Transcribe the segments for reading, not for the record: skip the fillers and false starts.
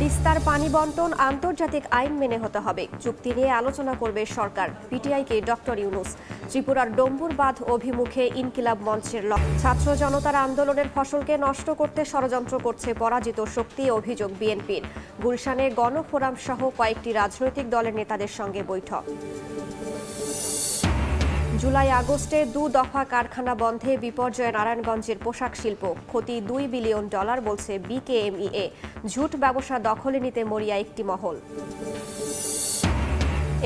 তিস্তার পানি বন্টন আন্তর্জাতিক আইন মেনে হতে হবে, চুক্তি নিয়ে আলোচনা করবে সরকার। পিটিআইকে ডক্টর ইউনূস। ত্রিপুরার ডম্বুর বাঁধ অভিমুখে ইনকিলাব মঞ্চের ছাত্র জনতার আন্দোলনের ফসলকে নষ্ট করতে ষড়যন্ত্র করছে পরাজিত শক্তি, অভিযোগ বিএনপির। গুলশানে গণফোরাম সহ কয়েকটি রাজনৈতিক দলের নেতাদের সঙ্গে বৈঠক। জুলাই আগস্টে 2 দফা কারখানা বন্ধে বিপর্যয়ে নারায়ণগঞ্জের পোশাক শিল্প। ক্ষতি $2 বিলিয়ন বলছে বিকেএমইএ। ঝুট ব্যবসা দখলে নিতে মরিয়া একটি মহল।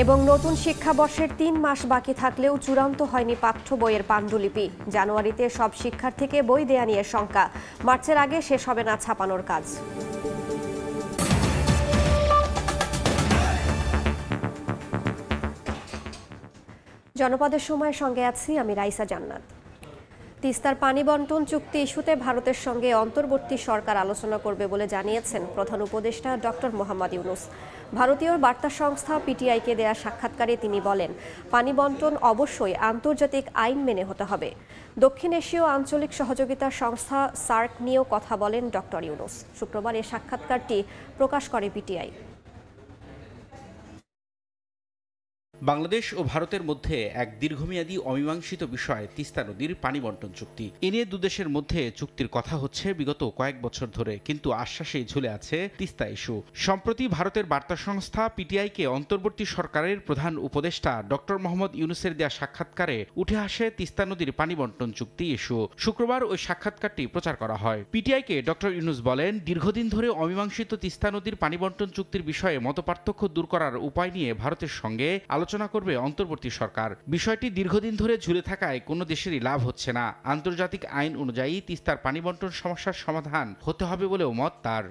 এবং নতুন শিক্ষাবর্ষের 3 মাস বাকি থাকলেও চূড়ান্ত হয়নি পাঠ্য বইয়ের পাণ্ডুলিপি। জানুয়ারিতে সব শিক্ষার্থীকে বই দেয়া নিয়ে শঙ্কা। মার্চের আগে শেষ হবে না ছাপানোর কাজ। জনপদের সময়ের সঙ্গে আছি আমি রাইসা জান্নাত। তিস্তার পানি বন্টন চুক্তি ইস্যুতে ভারতের সঙ্গে অন্তর্বর্তী সরকার আলোচনা করবে বলে জানিয়েছেন প্রধান উপদেষ্টা ডক্টর মোহাম্মদ ইউনূস। ভারতীয় বার্তা সংস্থা পিটিআইকে দেয়া সাক্ষাৎকারে তিনি বলেন, পানি বন্টন অবশ্যই আন্তর্জাতিক আইন মেনে হতে হবে। দক্ষিণ এশীয় আঞ্চলিক সহযোগিতা সংস্থা সার্ক নিয়েও কথা বলেন ডক্টর ইউনূস। শুক্রবার এই সাক্ষাৎকারটি প্রকাশ করে পিটিআই। বাংলাদেশ ও ভারতের মধ্যে এক দীর্ঘমেয়াদী অমীমাংসিত বিষয় তিস্তা নদীর পানি বন্টন চুক্তি। এ নিয়ে দুদেশের মধ্যে চুক্তির কথা হচ্ছে বিগত কয়েক বছর ধরে, কিন্তু আশ্বাসেই ঝুলে আছে তিস্তা ইস্যু। সম্প্রতি ভারতের বার্তা সংস্থা পিটিআইকে অন্তর্বর্তী সরকারের প্রধান উপদেষ্টা ডক্টর মোহাম্মদ ইউনূসের দেয়া সাক্ষাৎকারে উঠে আসে তিস্তা নদীর পানি বন্টন চুক্তি ইস্যু। শুক্রবার ওই সাক্ষাৎকারটি প্রচার করা হয়। পিটিআইকে ডক্টর ইউনূস বলেন, দীর্ঘদিন ধরে অমীমাংসিত তিস্তা নদীর পানি বন্টন চুক্তির বিষয়ে মতপার্থক্য দূর করার উপায় নিয়ে ভারতের সঙ্গে আলোচনা করবে অন্তর্বর্তী সরকার। বিষয়টি দীর্ঘদিন ধরে ঝুলে থাকায় কোনো দেশেরই লাভ হচ্ছে না। আন্তর্জাতিক আইন অনুযায়ী তিস্তার পানি বন্টন সমস্যার সমাধান হতে হবে বলেও মত তার।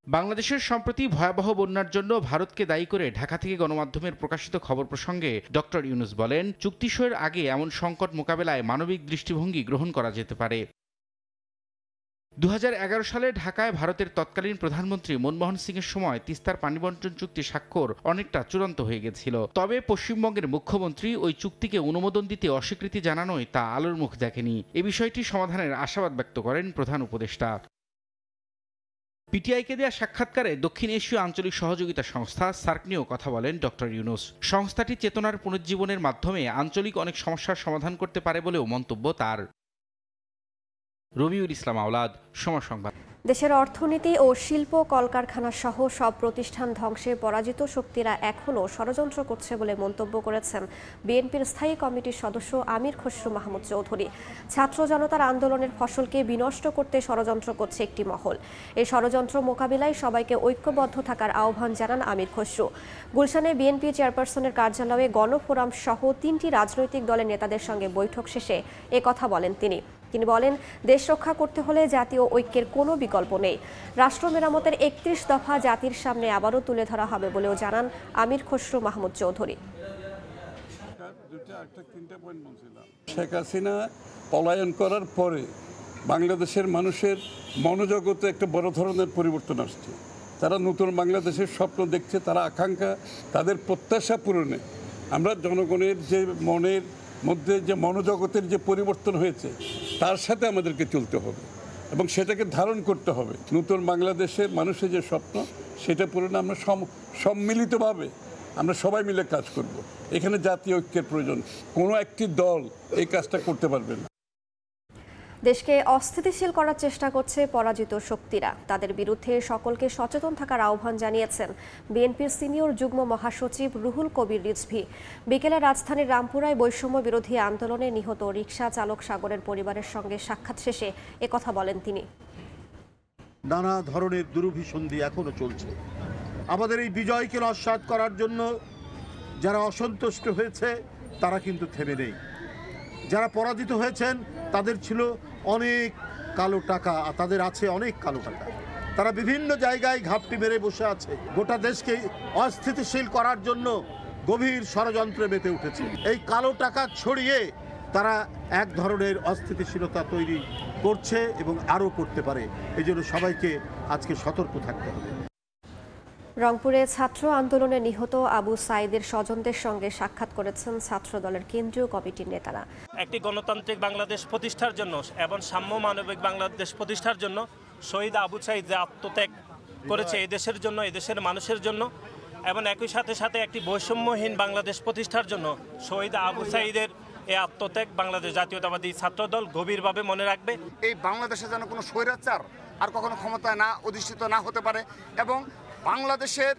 বাংলাদেশের সম্প্রতি ভয়াবহ বন্যার জন্য ভারতকে দায়ী করে ঢাকা থেকে গণমাধ্যমের প্রকাশিত খবর প্রসঙ্গে ডক্টর ইউনূস বলেন, চুক্তি সইয়ের আগে এমন সংকট মোকাবেলায় মানবিক দৃষ্টিভঙ্গি গ্রহণ করা যেতে পারে। 2011 সালে ঢাকায় ভারতের তৎকালীন প্রধানমন্ত্রী মনমোহন সিংয়ের সময় তিস্তার পানি বন্টন চুক্তি স্বাক্ষর অনেকটা চূড়ান্ত হয়ে গেছিল। তবে পশ্চিমবঙ্গের মুখ্যমন্ত্রী ওই চুক্তিকে অনুমোদন দিতে অস্বীকৃতি জানানোয় তা আলোর মুখ দেখেনি। এ বিষয়টি সমাধানের আশাবাদ ব্যক্ত করেন প্রধান উপদেষ্টা। পিটিআইকে দেয়া সাক্ষাৎকারে দক্ষিণ এশীয় আঞ্চলিক সহযোগিতা সংস্থা সার্ক নিয়েও কথা বলেন ডক্টর ইউনূস। সংস্থাটি চেতনার পুনর্জীবনের মাধ্যমে আঞ্চলিক অনেক সমস্যার সমাধান করতে পারে বলেও মন্তব্য তার। রবিউল ইসলাম আওলাদ, সময় সংবাদ। দেশের অর্থনীতি ও শিল্প কলকারখানা সহ সব প্রতিষ্ঠান ধ্বংসে পরাজিত শক্তিরা এখনও ষড়যন্ত্র করছে বলে মন্তব্য করেছেন বিএনপির স্থায়ী কমিটির সদস্য আমির খসরু মাহমুদ চৌধুরী। ছাত্র জনতার আন্দোলনের ফসলকে বিনষ্ট করতে ষড়যন্ত্র করছে একটি মহল। এই ষড়যন্ত্র মোকাবিলায় সবাইকে ঐক্যবদ্ধ থাকার আহ্বান জানান আমির খসরু। গুলশানে বিএনপি চেয়ারপারসনের কার্যালয়ে গণফোরাম সহ 3টি রাজনৈতিক দলের নেতাদের সঙ্গে বৈঠক শেষে একথা বলেন তিনি। তিনি বলেন, দেশ রক্ষা করতে হলে জাতীয় ঐক্যের কোনো বিকল্প নেই। রাষ্ট্র মেরামতের 31 দফা জাতির সামনে আবারও তুলে ধরা হবে বলেও জানান আমির খসরু মাহমুদ চৌধুরী। শেখ হাসিনা পলায়ন করার পরে বাংলাদেশের মানুষের মনোজগতে একটা বড় ধরনের পরিবর্তন আসছে। তারা নতুন বাংলাদেশের স্বপ্ন দেখছে, তারা আকাঙ্ক্ষা, তাদের প্রত্যাশা পূরণে আমরা জনগণের যে মনের মধ্যে যে মনোজগতের যে পরিবর্তন হয়েছে তার সাথে আমাদেরকে চলতে হবে এবং সেটাকে ধারণ করতে হবে। নতুন বাংলাদেশের মানুষের যে স্বপ্ন সেটা পূরণে আমরা সম্মিলিতভাবে আমরা সবাই মিলে কাজ করব। এখানে জাতীয় ঐক্যের প্রয়োজন। কোনো একটি দল এই কাজটা করতে পারবে না। দেশকে অস্থিতিশীল করার চেষ্টা করছে পরাজিত শক্তিরা। তাদের বিরুদ্ধে সকলকে সচেতন থাকার আহ্বান জানিয়েছেন বিএনপির সিনিয়র যুগ্ম মহাসচিব রুহুল কবির রিজভী। বিকেলে রাজধানীর রামপুরায় বৈষম্য বিরোধী আন্দোলনে নিহত রিকশা চালক সাগরের পরিবারের সঙ্গে সাক্ষাৎ শেষে একথা বলেন তিনি। নানা ধরনের দুরভিসন্ধি এখনো চলছে। আমাদের এই বিজয়কে নস্যাৎ করার জন্য যারা অসন্তুষ্ট হয়েছে তারা কিন্তু থেমে নেই। যারা পরাজিত হয়েছেন তাদের ছিল অনেক কালো টাকা, তাদের আছে অনেক কালো টাকা। তারা বিভিন্ন জায়গায় ঘাপটি মেরে বসে আছে। গোটা দেশকে অস্থিতিশীল করার জন্য গভীর ষড়যন্ত্রে মেতে উঠেছে। এই কালো টাকা ছড়িয়ে তারা এক ধরনের অস্থিতিশীলতা তৈরি করছে এবং আরও করতে পারে। এই জন্য সবাইকে আজকে সতর্ক থাকতে হবে। রংপুরে ছাত্র আন্দোলনে নিহত আবু সাইদের স্বজনদের সঙ্গে সাক্ষাৎ করেছেন ছাত্র দলের কেন্দ্রীয় কমিটির নেতারা। একটি গণতান্ত্রিক বাংলাদেশ প্রতিষ্ঠার জন্য এবং সাম্য মানবিক বাংলাদেশ প্রতিষ্ঠার জন্য শহীদ আবু সাইদ যে আত্মত্যাগ করেছে এই দেশের জন্য, এই দেশের মানুষের জন্য, এবং একই সাথে সাথে একটি বৈষম্যহীন বাংলাদেশ প্রতিষ্ঠার জন্য শহীদ আবু সাঈদের এই আত্মত্যাগ বাংলাদেশ জাতীয়তাবাদী ছাত্রদল গভীরভাবে মনে রাখবে। এই বাংলাদেশে যেন কোনো স্বৈরাচার আর কখনো ক্ষমতায় না অধিষ্ঠিত না হতে পারে, এবং বাংলাদেশের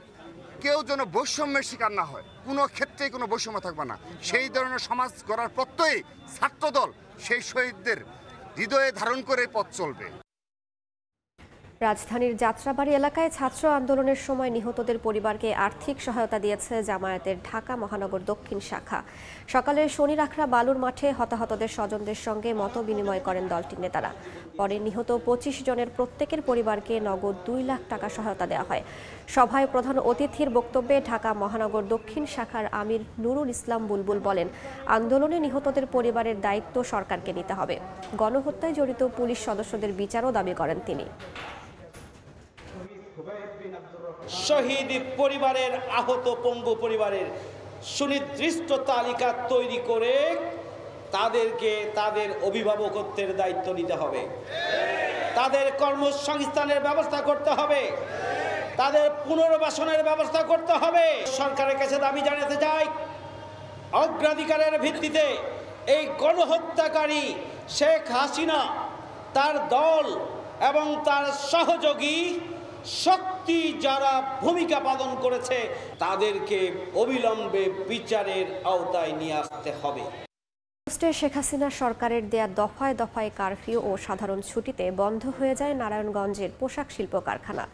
কেউ যেন বৈষম্যের শিকার না হয়, কোনো ক্ষেত্রেই কোনো বৈষম্য থাকবে না। সেই ধরনের সমাজ গড়ার প্রত্যয়ই ছাত্রদল সেই শহীদদের হৃদয়ে ধারণ করে পথ চলবে। রাজধানীর যাত্রাবাড়ি এলাকায় ছাত্র আন্দোলনের সময় নিহতদের পরিবারকে আর্থিক সহায়তা দিয়েছে জামায়াতের ঢাকা মহানগর দক্ষিণ শাখা। সকালে শনিরাখড়া বালুর মাঠে হতাহতদের স্বজনদের সঙ্গে মতবিনিময় করেন দলটির নেতারা। পরে নিহত 25 জনের প্রত্যেকের পরিবারকে নগদ 2 লাখ টাকা সহায়তা দেওয়া হয়। সভায় প্রধান অতিথির বক্তব্যে ঢাকা মহানগর দক্ষিণ শাখার আমির নুরুল ইসলাম বুলবুল বলেন, আন্দোলনে নিহতদের পরিবারের দায়িত্ব সরকারকে নিতে হবে। গণহত্যায় জড়িত পুলিশ সদস্যদের বিচারও দাবি করেন তিনি। শহীদ পরিবারের, আহত পঙ্গু পরিবারের সুনির্দিষ্ট তালিকা তৈরি করে তাদেরকে তাদের অভিভাবকত্বের দায়িত্ব নিতে হবে, তাদের কর্মসংস্থানের ব্যবস্থা করতে হবে, তাদের পুনর্বাসনের ব্যবস্থা করতে হবে। সরকারের কাছে দাবি জানাতে চাই, অগ্রাধিকারের ভিত্তিতে এই গণহত্যাকারী শেখ হাসিনা, তার দল এবং তার সহযোগী শক্তি যারা ভূমিকা পালন করেছে তাদেরকে অবিলম্বে বিচারের আওতায় নিয়ে আসতে হবে। শেখ হাসিনা সরকারের দেয়া দফায় দফায় কারফিউ ও সাধারণ ছুটিতে বন্ধ হয়ে যায় নারায়ণগঞ্জের পোশাক শিল্প কারখানা।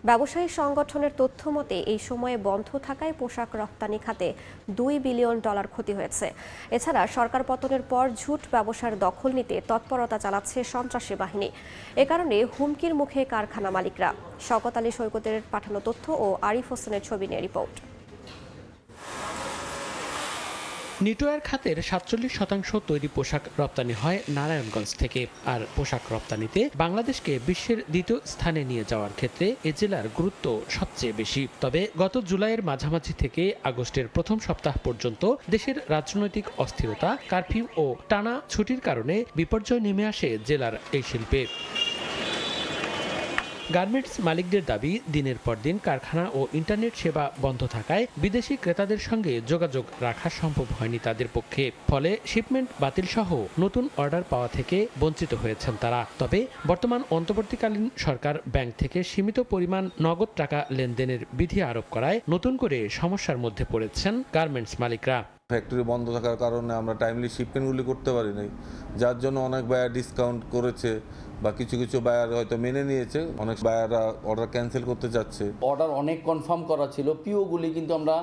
ব্যবসায়ী সংগঠনের তথ্য মতে এই সময়ে বন্ধ থাকায় পোশাক রপ্তানি খাতে $2 বিলিয়ন ক্ষতি হয়েছে। এছাড়া সরকার পতনের পর ঝুট ব্যবসার দখল নিতে তৎপরতা চালাচ্ছে সন্ত্রাসী বাহিনী। এ কারণে হুমকির মুখে কারখানা মালিকরা। শওকত আলী সৈকতের পাঠানো তথ্য ও আরিফ হোসেনের ছবি নিয়ে রিপোর্ট। নিটোয়ার খাতের 47% তৈরি পোশাক রপ্তানি হয় নারায়ণগঞ্জ থেকে। আর পোশাক রপ্তানিতে বাংলাদেশকে বিশ্বের দ্বিতীয় স্থানে নিয়ে যাওয়ার ক্ষেত্রে এ জেলার গুরুত্ব সবচেয়ে বেশি। তবে গত জুলাইয়ের মাঝামাঝি থেকে আগস্টের প্রথম সপ্তাহ পর্যন্ত দেশের রাজনৈতিক অস্থিরতা, কারফিউ ও টানা ছুটির কারণে বিপর্যয় নেমে আসে জেলার এই শিল্পে। গার্মেন্টস মালিকদের দাবি, দিনের পর দিন কারখানা ও ইন্টারনেট সেবা বন্ধ থাকায় বিদেশি ক্রেতাদের সঙ্গে যোগাযোগ রাখা সম্ভব হয়নি তাদের পক্ষে। ফলে শিপমেন্ট বাতিল সহ নতুন অর্ডার পাওয়া থেকে বঞ্চিত হয়েছেন তারা। তবে বর্তমান অন্তর্বর্তীকালীন সরকার ব্যাংক থেকে সীমিত পরিমাণ নগদ টাকা লেনদেনের বিধি আরোপ করায় নতুন করে সমস্যার মধ্যে পড়েছেন গার্মেন্টস মালিকরা। ফ্যাক্টরি বন্ধ থাকার কারণে আমরা টাইমলি শিপমেন্টগুলি করতে পারি নাই, যার জন্য অনেক বায়ার ডিসকাউন্ট করেছে বা কিছু কিছু বায়ার হয়তো মেনে নিয়েছে, অনেক বায়াররা অর্ডার ক্যান্সেল করতে চাচ্ছে। অর্ডার অনেক কনফার্ম করা ছিল, পিওগুলি কিন্তু আমরা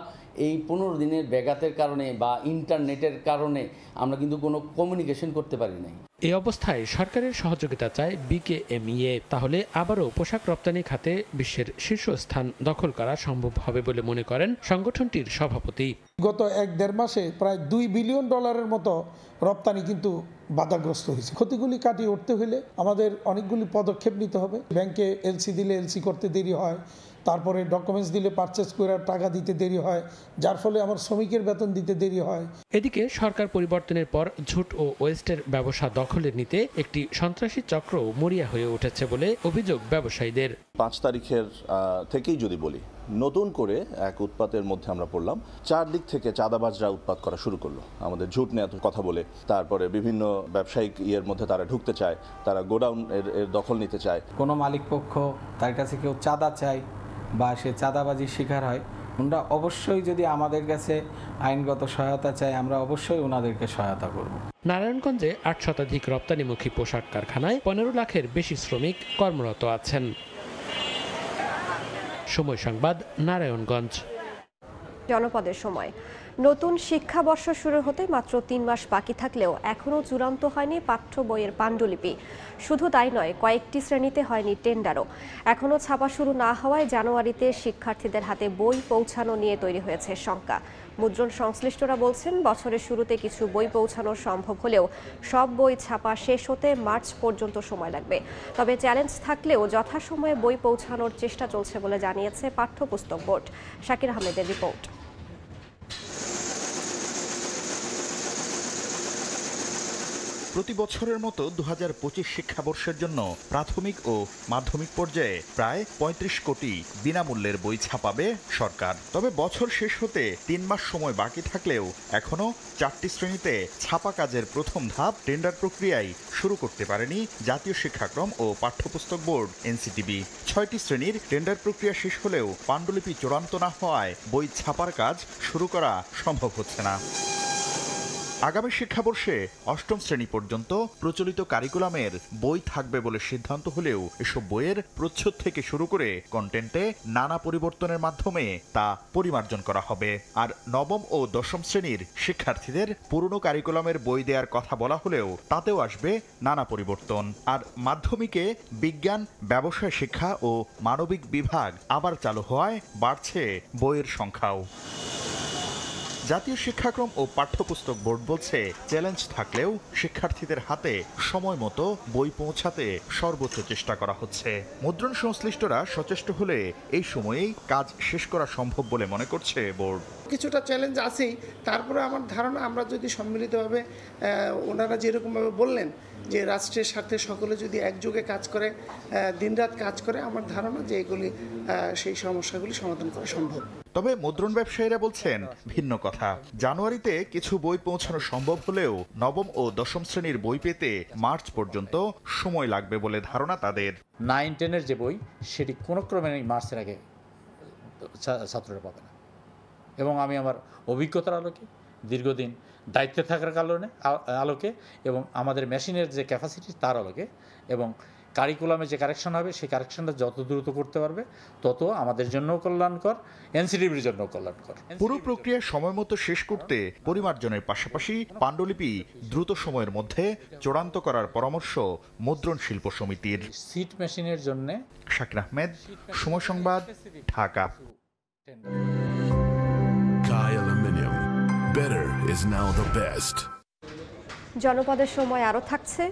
এই 15 দিনের ব্যাঘাতের কারণে বা ইন্টারনেটের কারণে আমরা কিন্তু কোনো কমিউনিকেশন করতে পারি নাই। এই অবস্থায় সরকারের সহযোগিতা চায় বিকেএমইএ। তাহলে আবারও পোশাক রপ্তানি খাতে বিশ্বের শীর্ষস্থান দখল করা সম্ভব হবে বলে মনে করেন সংগঠনটির সভাপতি। গত 1-1.5 মাসে প্রায় $2 বিলিয়ন মতো রপ্তানি কিন্তু বাধাগ্রস্ত হয়েছে। ক্ষতিগুলি কাটিয়ে উঠতে হলে আমাদের অনেকগুলি পদক্ষেপ নিতে হবে। ব্যাংকে এলসি দিলে এলসি করতে দেরি হয়, তারপরে ডকুমেন্টস দিলে পারচেস করে টাকা দিতে দেরি হয়, যার ফলে আমার শ্রমিকের বেতন দিতে দেরি হয়। এদিকে সরকার পরিবর্তনের পর ঝুট ও ওয়েস্টের ব্যবসা দখলে নিতে একটি সন্ত্রাসী চক্র মরিয়া হয়ে উঠেছে বলে অভিযোগ ব্যবসায়ীদের। 5 তারিখের থেকেই যদি বলি, নতুন করে এক উৎপাতের মধ্যে আমরা পড়লাম। 4 দিক থেকে চাঁদাবাজরা উৎপাত করা শুরু করলো, আমাদের ঝুট নেওয়ার কথা বলে। তারপরে বিভিন্ন ব্যবসায়িক ইয়ের মধ্যে তারা ঢুকতে চায়, তারা গোডাউন এর দখল নিতে চায়। কোনো মালিক পক্ষ তার কাছে কেউ চাঁদা চায় বা সে চাঁদাবাজির শিকার হয়, আমরা অবশ্যই যদি আমাদের কাছে আইনগত সহায়তা চায়, আমরা অবশ্যই ওনাদেরকে সহায়তা করব। নারায়ণগঞ্জে 8 শতাধিক রপ্তানিমুখী পোশাক কারখানায় 15 লাখের বেশি শ্রমিক কর্মরত আছেন। সময় সংবাদ, নারায়ণগঞ্জ। জনপদের সময়। নতুন শিক্ষাবর্ষ শুরু হতে মাত্র 3 মাস বাকি থাকলেও এখনও চূড়ান্ত হয়নি পাঠ্য বইয়ের পাণ্ডুলিপি। শুধু তাই নয়, কয়েকটি শ্রেণীতে হয়নি টেন্ডারও। এখনও ছাপা শুরু না হওয়ায় জানুয়ারিতে শিক্ষার্থীদের হাতে বই পৌঁছানো নিয়ে তৈরি হয়েছে শঙ্কা। মুদ্রণ সংশ্লিষ্টরা বলছেন, বছরের শুরুতে কিছু বই পৌঁছানো সম্ভব হলেও সব বই ছাপা শেষ হতে মার্চ পর্যন্ত সময় লাগবে। তবে চ্যালেঞ্জ থাকলেও যথাসময়ে বই পৌঁছানোর চেষ্টা চলছে বলে জানিয়েছে পাঠ্যপুস্তক বোর্ড। শাকির আহমেদের রিপোর্ট। প্রতি বছরের মতো 2025 শিক্ষাবর্ষের জন্য প্রাথমিক ও মাধ্যমিক পর্যায়ে প্রায় 35 কোটি বিনামূল্যের বই ছাপাবে সরকার। তবে বছর শেষ হতে 3 মাস সময় বাকি থাকলেও এখনো 4টি শ্রেণীতে ছাপা কাজের প্রথম ধাপ টেন্ডার প্রক্রিয়ায় শুরু করতে পারেনি জাতীয় শিক্ষাক্রম ও পাঠ্যপুস্তক বোর্ড এনসিটিবি। 6টি শ্রেণীর টেন্ডার প্রক্রিয়া শেষ হলেও পাণ্ডুলিপি চূড়ান্ত না হওয়ায় বই ছাপার কাজ শুরু করা সম্ভব হচ্ছে না। আগামী শিক্ষাবর্ষে 8ম শ্রেণী পর্যন্ত প্রচলিত কারিকুলামের বই থাকবে বলে সিদ্ধান্ত হলেও এসব বইয়ের প্রচ্ছদ থেকে শুরু করে কন্টেন্টে নানা পরিবর্তনের মাধ্যমে তা পরিমার্জন করা হবে। আর 9ম ও 10ম শ্রেণীর শিক্ষার্থীদের পুরনো কারিকুলামের বই দেওয়ার কথা বলা হলেও তাতেও আসবে নানা পরিবর্তন। আর মাধ্যমিকে বিজ্ঞান, ব্যবসায় শিক্ষা ও মানবিক বিভাগ আবার চালু হওয়ায় বাড়ছে বইয়ের সংখ্যাও। জাতীয় শিক্ষাক্রম ও পাঠ্যপুস্তক বোর্ড বলছে, চ্যালেঞ্জ থাকলেও শিক্ষার্থীদের হাতে সময় মতো বই পৌঁছাতে সর্বোচ্চ চেষ্টা করা হচ্ছে। মুদ্রণ সংশ্লিষ্টরা সচেষ্ট হলে এই সময়েই কাজ শেষ করা সম্ভব বলে মনে করছে বোর্ড। কিছুটা চ্যালেঞ্জ আছেই, তারপরে আমার ধারণা আমরা যদি সম্মিলিতভাবে ওনারা যেরকমভাবে বললেন যে রাষ্ট্রের স্বার্থে সকলে যদি একযোগে কাজ করে, দিনরাত কাজ করে, আমার ধারণা যে এগুলি সেই সমস্যাগুলি সমাধান করা সম্ভব। তবে মুদ্রণ ব্যবসায়ীরা বলছেন ভিন্ন কথা। জানুয়ারিতে কিছু বই পৌঁছানো সম্ভব হলেও 9ম ও 10ম শ্রেণীর বই পেতে মার্চ পর্যন্ত সময় লাগবে বলে ধারণা তাদের। 9-10-এর যে বই সেটি কোনো ক্রমে মার্চের আগে ছাত্ররা পাবে না। এবং আমি আমার অভিজ্ঞতার আলোকে, দীর্ঘদিন দায়িত্বে থাকার কারণে আলোকে এবং আমাদের মেশিনের যে ক্যাপাসিটি তার আলোকে এবং কারিকুলামে যে কারেকশন হবে সেই কারেকশনটা যত দ্রুত করতে পারবে তত আমাদের জন্যও কল্যাণকর, এনসিটিভির জন্য কল্যাণকর। পুরো প্রক্রিয়া সময় মতো শেষ করতে পরিমার্জনের পাশাপাশি পাণ্ডুলিপি দ্রুত সময়ের মধ্যে চূড়ান্ত করার পরামর্শ মুদ্রণ শিল্প সমিতির। সিট মেশিনের জন্য শাকির আহমেদ, সময় সংবাদ, Dhaka. Better is now the best. জনপদের সময় আরও থাকছে।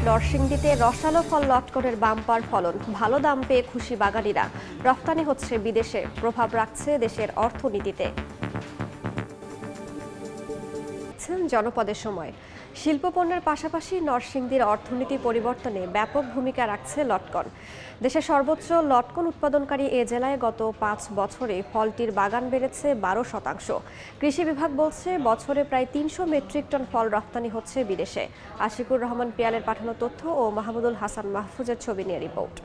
নরসিংদীতে রসালো ফল লটকনের বাম্পার ফলন, ভালো দাম পেয়ে খুশি বাগানিরা। রপ্তানি হচ্ছে বিদেশে, প্রভাব রাখছে দেশের অর্থনীতিতে। জনপদের সময় শিল্পপণ্যের পাশাপাশি নরসিংদীর অর্থনীতি পরিবর্তনে ব্যাপক ভূমিকা রাখছে লটকন। দেশের সর্বোচ্চ লটকন উৎপাদনকারী এ জেলায় গত 5 বছরে ফলটির বাগান বেড়েছে 12%। কৃষি বিভাগ বলছে বছরে প্রায় 300 মেট্রিক টন ফল রপ্তানি হচ্ছে বিদেশে। আশিকুর রহমান পিয়ালের পাঠানো তথ্য ও মাহমুদুল হাসান মাহফুজের ছবি নিয়ে রিপোর্ট।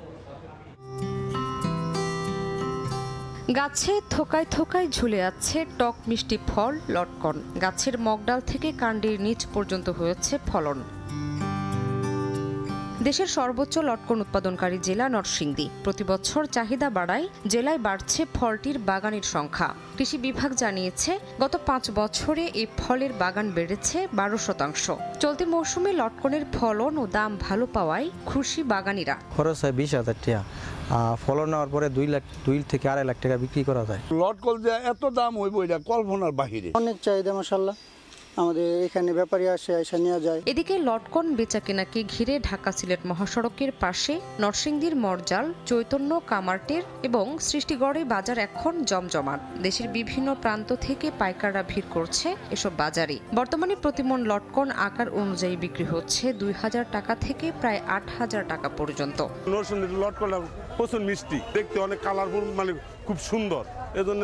গাছে থোকায় থোকায় ঝুলে আছে টক মিষ্টি ফল লটকন। গাছের মগডাল থেকে কাণ্ডের নিচ পর্যন্ত হয়েছে ফলন। দেশের সর্বোচ্চ লটকন উৎপাদনকারী জেলা নরসিংদী। প্রতি বছর চাহিদা বাড়ায় জেলায় বাড়ছে ফলটির বাগানের সংখ্যা। কৃষি বিভাগ জানিয়েছে গত 5 বছরে এই ফলের বাগান বেড়েছে 12%। চলতি মৌসুমে লটকনের ফলন ও দাম ভালো পাওয়ায় খুশি বাগানিরা। খরচ হয় 20,000 টাকা, ফলন নেওয়ার পরে 2 থেকে 2.5 লাখ টাকা বিক্রি করা যায়। লটকন যে এত দাম হইব এটা কল্পনার বাহিরে। অনেক চাহিদা মাশাআল্লাহ, আমাদের এখানে ব্যাপারী আসে নিয়ে যায়। এদিকে লটকন বেচাকেনাকে ঘিরে ঢাকা সিলেট মহাসড়কের পাশে নরসিংদীর মরজাল, চৈতন্য, কামারটের এবং সৃষ্টিগড়ে বাজার এখন জমজমাট। দেশের বিভিন্ন প্রান্ত থেকে পাইকাররা ভিড় করছে এসব বাজারে। বর্তমানে প্রতিমন লটকন আকার অনুযায়ী বিক্রি হচ্ছে 2,000 টাকা থেকে প্রায় 8,000 টাকা পর্যন্ত। নরসিংদীর লটকনটা প্রচুর মিষ্টি, দেখতে অনেক কালারফুল, মানে খুব সুন্দর। এজন্য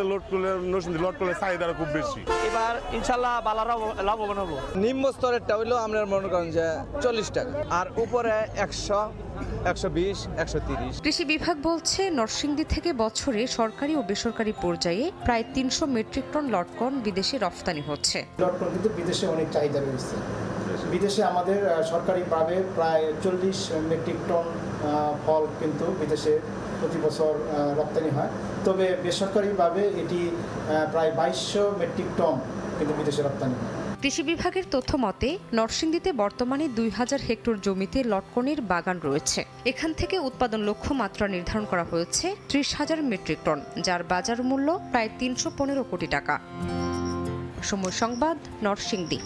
নরসিংদীর লটকনের চাহিদা খুব বেশি। এবার ইনশাআল্লাহ বালারা লাভবান হবো। নিম্ন স্তরেরটা হইলো আমরা মনে করেন যে 40 টাকা, আর উপরে 100, 120, 130। কৃষি বিভাগ বলছে নরসিংদী থেকে বছরে সরকারি ও বেসরকারি পর্যায়ে প্রায় 300 মেট্রিক টন লটকন বিদেশে রপ্তানি হচ্ছে। লটকন কিন্তু বিদেশে অনেক চাহিদা রয়েছে। বিদেশে আমাদের সরকারিভাবে প্রায় 40 মেট্রিক টন ফল কিন্তু বিদেশে প্রতি বছর রপ্তানি হয়। তবে বেসরকারিভাবে এটি প্রায় 2200 মেট্রিক টন কিন্তু বিদেশে রপ্তানি হয়। কৃষি বিভাগের তথ্য মতে নরসিংদীতে বর্তমানে 2000 হেক্টর জমিতে লটকনের বাগান রয়েছে। এখান থেকে উৎপাদন লক্ষ্যমাত্রা নির্ধারণ করা হয়েছে 30,000 মেট্রিক টন, যার বাজার মূল্য প্রায় 315 কোটি টাকা। সময় সংবাদ, নরসিংদী।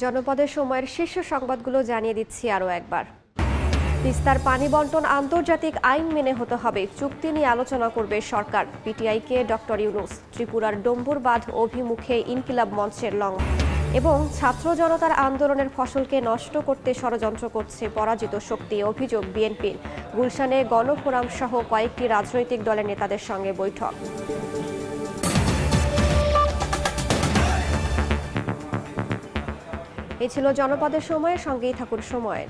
জনপদের সময়ের শীর্ষ সংবাদগুলো জানিয়ে দিচ্ছি আরও একবার। তিস্তার পানি বন্টন আন্তর্জাতিক আইন মেনে হতে হবে, চুক্তি নিয়ে আলোচনা করবে সরকার। পিটিআইকে ডক্টর ইউনূস। ত্রিপুরার ডম্বুর বাঁধ অভিমুখে ইনকিলাব মঞ্চের এবং ছাত্র জনতার আন্দোলনের ফসলকে নষ্ট করতে ষড়যন্ত্র করছে পরাজিত শক্তি, অভিযোগ বিএনপির। গুলশানে গণফোরাম সহ কয়েকটি রাজনৈতিক দলের নেতাদের সঙ্গে বৈঠক। এই ছিল জনপদের সময়ের সঙ্গেই থাকুন সময়ের।